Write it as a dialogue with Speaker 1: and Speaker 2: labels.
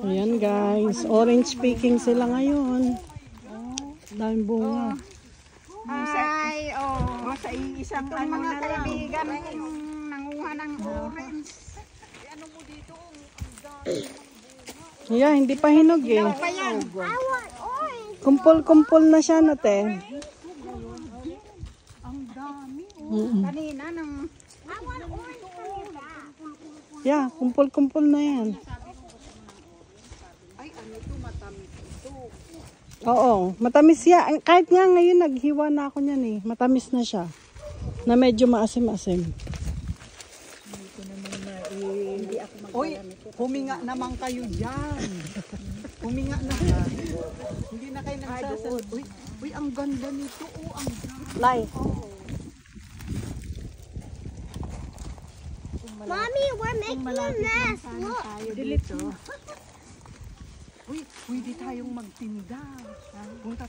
Speaker 1: Ayan guys, orange picking sila ngayon. Daming bunga.
Speaker 2: Ay, oh. Sa isang ano mga kaibigan kung nanguha ng orange. Ano mo dito?
Speaker 1: Yeah, hindi pa hinog eh.
Speaker 2: Pa yan.
Speaker 1: Kumpol-kumpol na siya na te.
Speaker 2: Ang dami. Kanina nang
Speaker 1: Yeah, kumpol-kumpol na yan.
Speaker 2: ay ano to, matamis ito.
Speaker 1: Oo, matamis yan. Kahit nga ngayon naghiwa na ako niyan eh. Matamis na siya. Na medyo maasim-asim.
Speaker 2: Oy, huminga naman kayo dyan. Huminga na. Hindi na kayo nagsasad. Uy, ang ganda nito. Oh, ang ganda.
Speaker 1: Lai.
Speaker 3: Mommy, we're making a mess. Look.
Speaker 2: Delete. Uy, pwede tayong magtinda. Punta